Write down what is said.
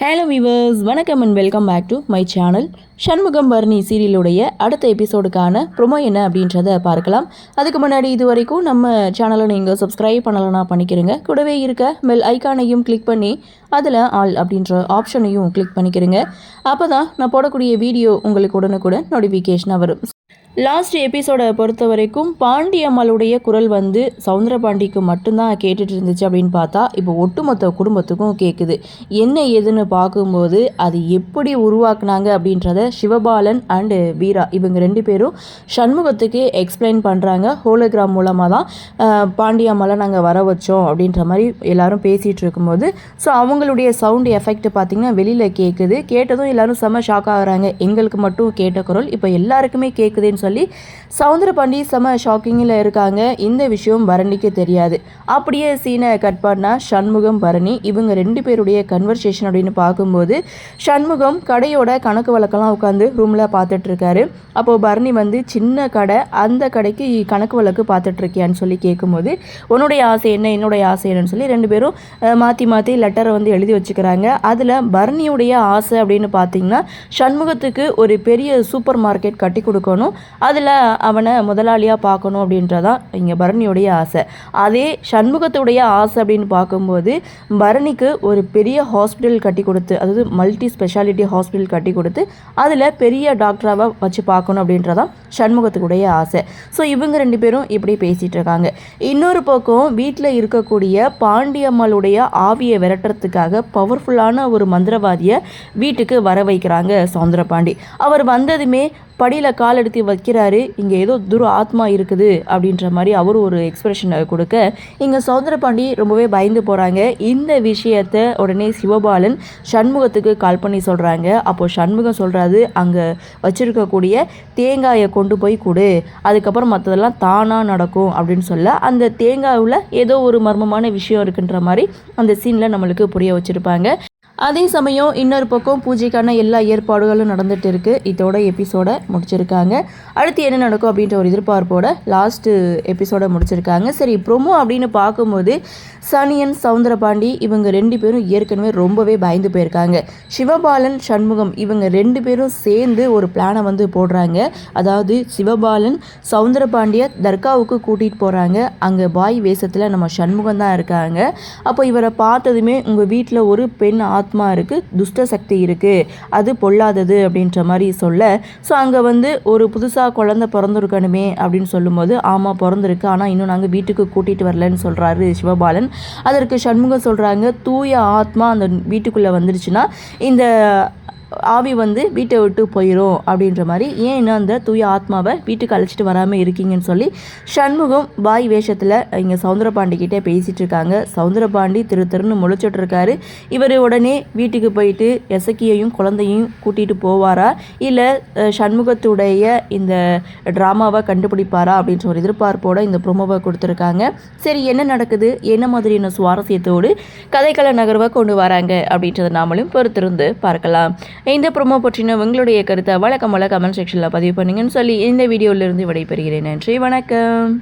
Hello viewers, வணக்கம் and welcome back to my channel. Shanmugam Bharani சீரியலுடைய அடுத்த எபிசோடுக்கான ப்ரொமோ என்ன அப்படின்றத பார்க்கலாம். அதுக்கு முன்னாடி இது வரைக்கும் நம்ம சேனலை நீங்கள் சப்ஸ்கிரைப் பண்ணலைன்னா பண்ணிக்கிறங்க. கூடவே இருக்க பெல் ஐக்கானையும் கிளிக் பண்ணி அதில் ஆல் அப்படின்ற ஆப்ஷனையும் கிளிக் பண்ணிக்கிறங்க. அப்போ தான் நான் போடக்கூடிய வீடியோ உங்களுக்கு உடனுக்குடன் நோட்டிஃபிகேஷனாக வரும். லாஸ்ட் எபிசோடை பொறுத்த வரைக்கும் பாண்டியம்மாளுடைய குரல் வந்து சவுந்தரபாண்டிக்கு மட்டும்தான் கேட்டுட்டு இருந்துச்சு அப்படின்னு பார்த்தா இப்போ ஒட்டுமொத்த குடும்பத்துக்கும் கேட்குது. என்ன ஏதுன்னு பார்க்கும்போது அது எப்படி உருவாக்குனாங்க அப்படின்றத சிவபாலன் அண்டு வீரா இவங்க 2 பேரும் சண்முகத்துக்கு எக்ஸ்பிளைன் பண்ணுறாங்க. ஹோலோகிராம் மூலமாக தான் பாண்டியம்மாவை நாங்கள் வர வச்சோம் அப்படின்ற மாதிரி எல்லாரும் பேசிகிட்டு இருக்கும்போது ஸோ அவங்களுடைய சவுண்ட் எஃபெக்ட் பார்த்திங்கன்னா வெளியில் கேட்குது. கேட்டதும் எல்லோரும் செம்ம ஷாக் ஆகுறாங்க. எங்களுக்கு மட்டும் கேட்ட குரல் இப்போ எல்லாருக்குமே கேட்குதுன்னு சொல்லி சவுந்தரபாண்டி செம ஷாக்கிங்கில் இருக்காங்க. இந்த விஷயம் பரணிக்கு தெரியாது. அப்படியே சீனை கட் பண்ணால் சண்முகம் பரணி இவங்க 2 பேருடைய கன்வர்சேஷன் அப்படின்னு பார்க்கும்போது சண்முகம் கடையோட கணக்கு வழக்கெல்லாம் உட்காந்து ரூமில் பார்த்துட்ருக்காரு. அப்போது பரணி வந்து சின்ன கடை, அந்த கடைக்கு கணக்கு வழக்கு பார்த்துட்ருக்கியான்னு சொல்லி கேட்கும்போது உன்னுடைய ஆசை என்ன என்னுடைய ஆசை என்னன்னு சொல்லி 2 பேரும் மாற்றி லெட்டரை வந்து எழுதி வச்சுக்கிறாங்க. அதில் பரணியுடைய ஆசை அப்படின்னு பார்த்தீங்கன்னா சண்முகத்துக்கு ஒரு பெரிய சூப்பர் மார்க்கெட் கட்டி கொடுக்கணும், அதில் அவனை முதலாளியாக பார்க்கணும் அப்படின்றதான் இங்கே பரணியுடைய ஆசை. அதே சண்முகத்துடைய ஆசை அப்படின்னு பார்க்கும்போது பரணிக்கு ஒரு பெரிய ஹாஸ்பிட்டல் கட்டி கொடுத்து, அதாவது மல்டி ஸ்பெஷாலிட்டி ஹாஸ்பிட்டல் கட்டி கொடுத்து அதில் பெரிய டாக்டராக வச்சு பார்க்கணும் அப்படின்றதான் சண்முகத்துக்குடைய ஆசை. ஸோ இவங்க 2 பேரும் இப்படி பேசிகிட்டு இருக்காங்க. இன்னொரு பக்கம் வீட்டில் இருக்கக்கூடிய பாண்டியம்மாளுடைய ஆவியை விரட்டுறதுக்காக பவர்ஃபுல்லான ஒரு மந்திரவாதியை வீட்டுக்கு வர வைக்கிறாங்க சவுந்தரபாண்டி. அவர் வந்ததுமே படியில் கால் எடுத்து வைக்கிறாரு. இங்கே ஏதோ துரு ஆத்மா இருக்குது அப்படின்ற மாதிரி அவர் ஒரு எக்ஸ்பிரஷனை கொடுக்க இங்கே சவுந்தரபாண்டி ரொம்பவே பயந்து போகிறாங்க. இந்த விஷயத்தை உடனே சிவபாலன் சண்முகத்துக்கு கால் பண்ணி சொல்கிறாங்க. அப்போது சண்முகம் சொல்கிறாரு, அங்கே வச்சுருக்கக்கூடிய தேங்காயை கொண்டு போய் கொடு, அதுக்கப்புறம் மற்றதெல்லாம் தானாக நடக்கும் அப்படின்னு சொல்ல அந்த தேங்காயில் ஏதோ ஒரு மர்மமான விஷயம் இருக்குன்ற மாதிரி அந்த சீனில் நம்மளுக்கு புரிய வச்சுருப்பாங்க. அதே சமயம் இன்னொரு பக்கம் பூஜைக்கான எல்லா ஏற்பாடுகளும் நடந்துகிட்டு இருக்குது. இதோட எபிசோடை முடிச்சிருக்காங்க. அடுத்து என்ன நடக்கும் அப்படின்ற ஒரு எதிர்பார்ப்போட லாஸ்ட்டு எபிசோடை முடிச்சிருக்காங்க. சரி, ப்ரொமோ அப்படின்னு பார்க்கும்போது சனியன் சவுந்தரபாண்டி இவங்க 2 பேரும் ஏற்கனவே ரொம்பவே பயந்து போயிருக்காங்க. சிவபாலன் சண்முகம் இவங்க 2 பேரும் சேர்ந்து ஒரு பிளானை வந்து போடுறாங்க. அதாவது சிவபாலன் சவுந்தரபாண்டியை தர்காவுக்கு கூட்டிகிட்டு போகிறாங்க. அங்கே பாய் வேஷத்தில் நம்ம சண்முகம் தான் இருக்காங்க. அப்போ இவரை பார்த்ததுமே உங்கள் வீட்டில் ஒரு பெண் ஆத்மா இருக்குது, துஷ்ட சக்தி இருக்குது, அது பொல்லாதது அப்படின்ற மாதிரி சொல்ல ஸோ அங்கே வந்து ஒரு புதுசாக குழந்தை பிறந்திருக்கணுமே அப்படின்னு சொல்லும்போது ஆமாம் பிறந்திருக்கு, ஆனால் இன்னும் நாங்கள் வீட்டுக்கு கூட்டிகிட்டு வரலன்னு சொல்கிறாரு சிவபாலன். அதற்கு சண்முகம் சொல்கிறாங்க, தூய ஆத்மா அந்த வீட்டுக்குள்ளே வந்துருச்சுன்னா இந்த ஆவி வந்து வீட்டை விட்டு போயிடும் அப்படின்ற மாதிரி, ஏன்னா அந்த தூய ஆத்மாவை வீட்டுக்கு அழைச்சிட்டு வராமல் இருக்கீங்கன்னு சொல்லி சண்முகம் பாய் வேஷத்தில் இங்கே சவுந்தரபாண்டிக்கிட்டே பேசிகிட்டு இருக்காங்க. சவுந்தரபாண்டி திருன்னு முழிச்சிட்டு இருக்காரு. இவர் உடனே வீட்டுக்கு போயிட்டு எசக்கியையும் குழந்தையும் கூட்டிகிட்டு போவாரா இல்லை சண்முகத்துடைய இந்த ட்ராமாவை கண்டுபிடிப்பாரா அப்படின்ற ஒரு எதிர்பார்ப்போடு இந்த ப்ரொமோவை கொடுத்துருக்காங்க. சரி, என்ன நடக்குது, என்ன மாதிரியான சுவாரஸ்யத்தோடு கதைக்கள நகர்வை கொண்டு வராங்க அப்படின்றத நாமளும் பொறுத்திருந்து பார்க்கலாம். இந்த ப்ரோமோ பற்றின உங்களுடைய கருத்தை வழக்கமாக கமெண்ட் செக்ஷனில் பதிவு பண்ணுங்கன்னு சொல்லி இந்த வீடியோவிலிருந்து விடைபெறுகிறேன். நன்றி, வணக்கம்.